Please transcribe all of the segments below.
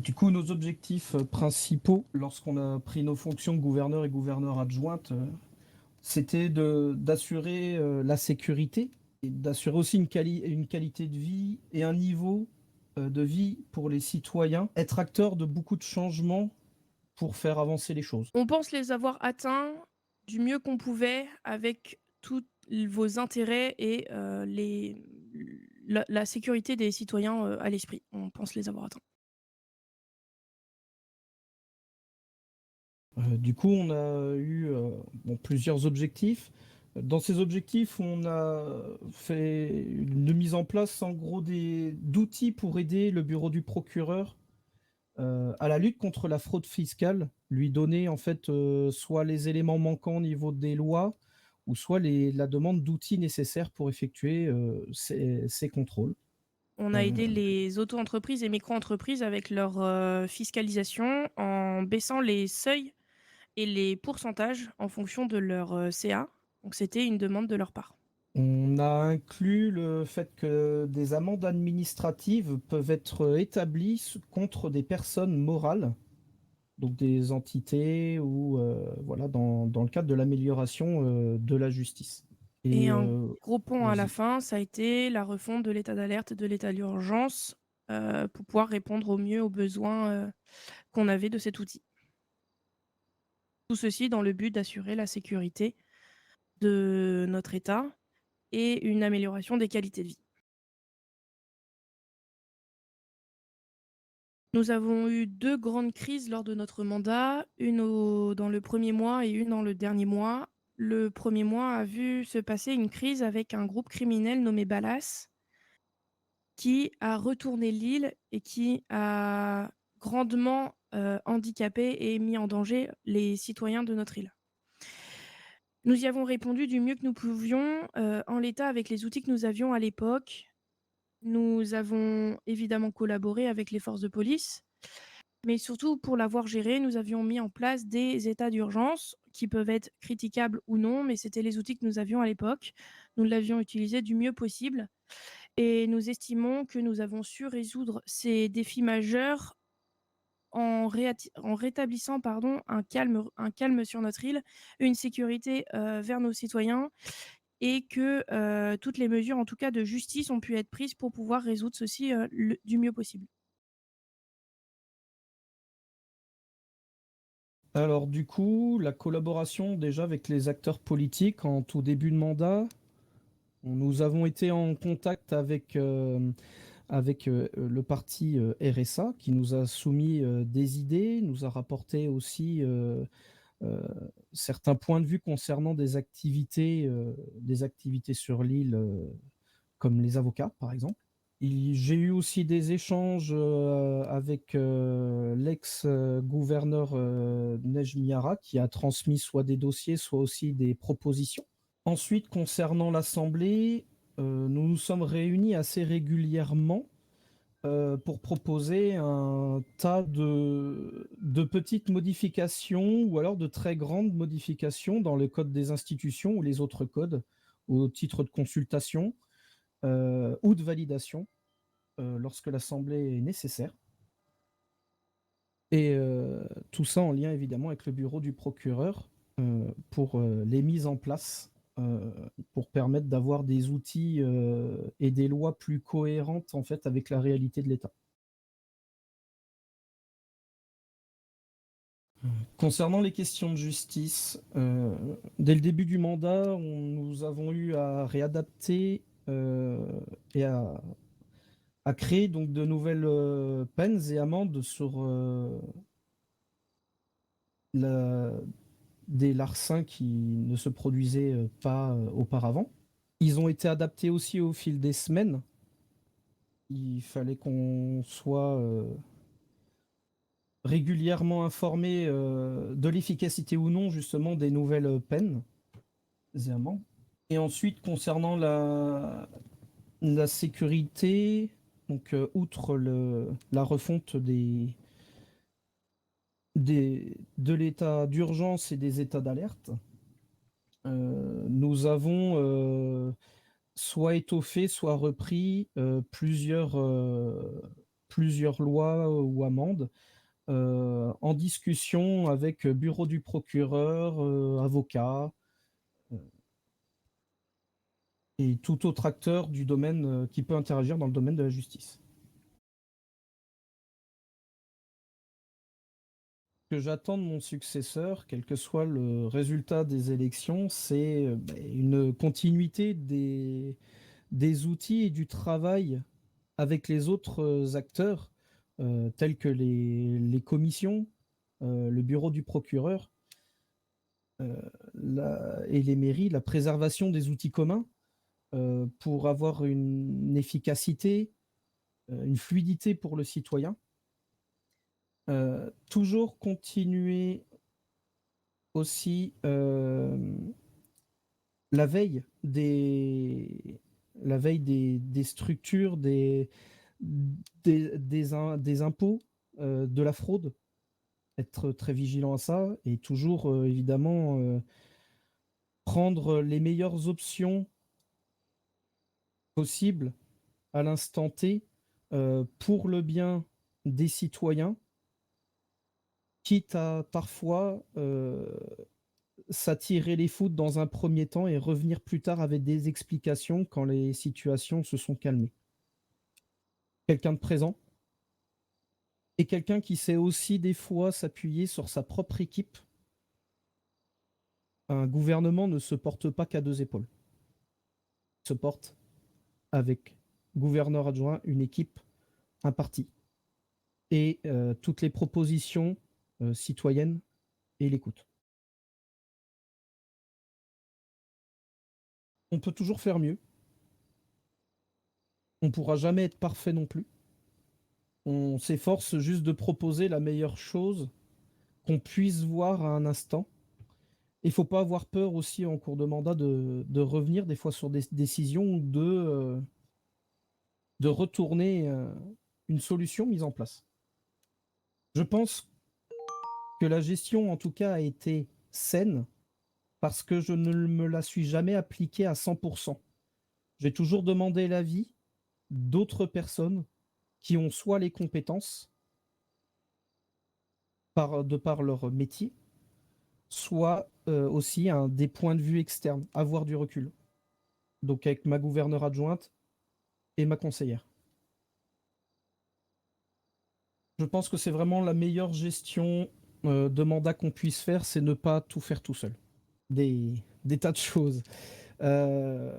Du coup, nos objectifs principaux lorsqu'on a pris nos fonctions de gouverneur et gouverneur adjointe, c'était d'assurer la sécurité et d'assurer aussi une qualité de vie et un niveau de vie pour les citoyens, être acteur de beaucoup de changements pour faire avancer les choses. On pense les avoir atteints du mieux qu'on pouvait avec tous vos intérêts et la sécurité des citoyens à l'esprit. On pense les avoir atteints. Du coup, on a eu plusieurs objectifs. Dans ces objectifs, on a fait une mise en place en gros d'outils pour aider le bureau du procureur à la lutte contre la fraude fiscale, lui donner en fait soit les éléments manquants au niveau des lois ou soit la demande d'outils nécessaires pour effectuer ces contrôles. On a Euh, aidé les auto-entreprises et micro-entreprises avec leur fiscalisation en baissant les seuils et les pourcentages en fonction de leur CA. Donc c'était une demande de leur part. on a inclus le fait que des amendes administratives peuvent être établies contre des personnes morales, donc des entités ou voilà, dans le cadre de l'amélioration de la justice. Et Et un gros pont à la vas-y. fin, ça a été la refonte de l'état d'alerte et de l'état d'urgence pour pouvoir répondre au mieux aux besoins qu'on avait de cet outil. Tout ceci dans le but d'assurer la sécurité de notre État et une amélioration des qualités de vie. Nous avons eu 2 grandes crises lors de notre mandat, une dans le premier mois et une dans le dernier mois. Le premier mois a vu se passer une crise avec un groupe criminel nommé Ballas qui a retourné l'île et qui a grandement handicapé et mis en danger les citoyens de notre île. Nous y avons répondu du mieux que nous pouvions en l'état avec les outils que nous avions à l'époque. Nous avons évidemment collaboré avec les forces de police, mais surtout pour l'avoir géré, nous avions mis en place des états d'urgence qui peuvent être critiquables ou non, mais c'était les outils que nous avions à l'époque. Nous l'avions utilisé du mieux possible et nous estimons que nous avons su résoudre ces défis majeurs en rétablissant un calme sur notre île, une sécurité vers nos citoyens et que toutes les mesures, en tout cas de justice, ont pu être prises pour pouvoir résoudre ceci du mieux possible. Alors du coup, la collaboration déjà avec les acteurs politiques en tout début de mandat, nous avons été en contact avec le parti RSA qui nous a soumis des idées, nous a rapporté aussi euh, certains points de vue concernant des activités sur l'île, comme les avocats par exemple. J'ai eu aussi des échanges avec l'ex-gouverneur Nejmiara qui a transmis soit des dossiers, soit aussi des propositions. Ensuite, concernant l'Assemblée, nous nous sommes réunis assez régulièrement pour proposer un tas de petites modifications ou alors de très grandes modifications dans le code des institutions ou les autres codes au titre de consultation ou de validation lorsque l'Assemblée est nécessaire. Et tout ça en lien évidemment avec le bureau du procureur pour les mises en place, pour permettre d'avoir des outils et des lois plus cohérentes en fait avec la réalité de l'État. Concernant les questions de justice, dès le début du mandat, nous avons eu à réadapter et à créer donc de nouvelles peines et amendes sur la, des larcins qui ne se produisaient pas auparavant. Ils ont été adaptés aussi au fil des semaines. Il fallait qu'on soit régulièrement informé de l'efficacité ou non justement des nouvelles peines et amendes. Et ensuite, concernant la sécurité, donc outre la refonte de l'état d'urgence et des états d'alerte, nous avons soit étoffé, soit repris plusieurs lois ou amendes, en discussion avec bureau du procureur, avocats, heu et tout autre acteur du domaine, qui peut interagir dans le domaine de la justice. Ce que j'attends de mon successeur, quel que soit le résultat des élections, c'est, une continuité des outils et du travail avec les autres, acteurs, tels que les commissions, le bureau du procureur, la et les mairies, la préservation des outils communs, pour avoir une efficacité, une fluidité pour le citoyen. Toujours continuer aussi, la veille des des structures, des impôts, de la fraude, être très vigilant à ça et toujours, évidemment, prendre les meilleures options possibles à l'instant T, pour le bien des citoyens, quitte à parfois, s'attirer les foudres dans un premier temps et revenir plus tard avec des explications quand les situations se sont calmées. Quelqu'un de présent et quelqu'un qui sait aussi des fois s'appuyer sur sa propre équipe. Un gouvernement ne se porte pas qu'à 2 épaules. Il se porte avec gouverneur adjoint, une équipe, un parti et toutes les propositions, citoyennes et l'écoute. On peut toujours faire mieux. On pourra jamais être parfait non plus. On s'efforce juste de proposer la meilleure chose qu'on puisse voir à un instant. Il faut pas avoir peur aussi en cours de mandat de revenir des fois sur des décisions ou de retourner, une solution mise en place. Je pense que la gestion, en tout cas, a été saine parce que je ne me la suis jamais appliquée à 100%. J'ai toujours demandé l'avis d'autres personnes qui ont soit les compétences de par leur métier, soit, aussi des points de vue externes, avoir du recul. Donc avec ma gouverneure adjointe et ma conseillère. Je pense que c'est vraiment la meilleure gestion, de mandat qu'on puisse faire, c'est ne pas tout faire tout seul. Des tas de choses. Heu,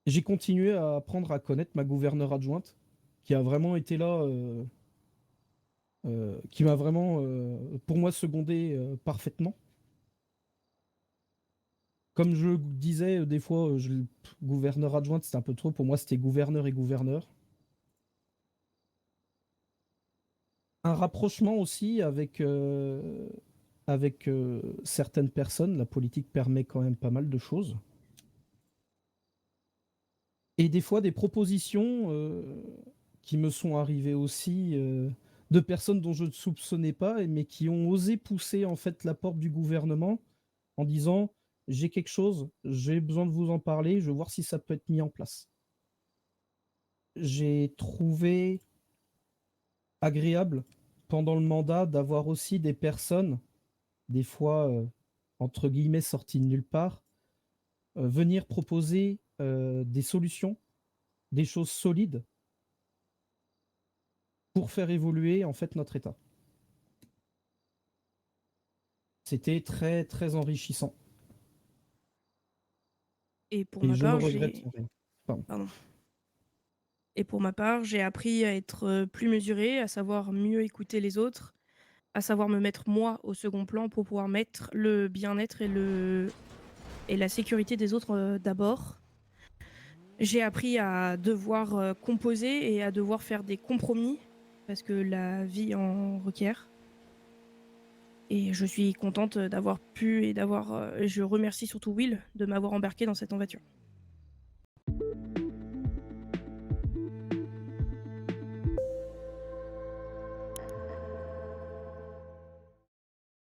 j'ai continué à apprendre à connaître ma gouverneure adjointe, qui a vraiment été là, qui m'a vraiment, pour moi, secondé, parfaitement. Comme je disais, des fois, gouverneur adjointe, c'était un peu trop. Pour moi, c'était gouverneur et gouverneur. Un rapprochement aussi avec certaines personnes. La politique permet quand même pas mal de choses. Et des fois, des propositions qui me sont arrivées aussi de personnes dont je ne soupçonnais pas, mais qui ont osé pousser en fait la porte du gouvernement en disant j'ai quelque chose, j'ai besoin de vous en parler, je veux voir si ça peut être mis en place. J'ai trouvé agréable pendant le mandat d'avoir aussi des personnes, des fois entre guillemets sorties de nulle part, venir proposer des solutions, des choses solides pour faire évoluer en fait notre État. C'était très très enrichissant Et pour et ma je ne part, regrette j'ai rien. Pardon. pardon. Et pour ma part, j'ai appris à être, plus mesurée, à savoir mieux écouter les autres, à savoir me mettre moi au second plan pour pouvoir mettre le bien-être et la sécurité des autres, d'abord. J'ai appris à devoir, composer et à devoir faire des compromis parce que la vie en requiert et je suis contente, d'avoir pu et je remercie surtout Will de m'avoir embarquée dans cette aventure.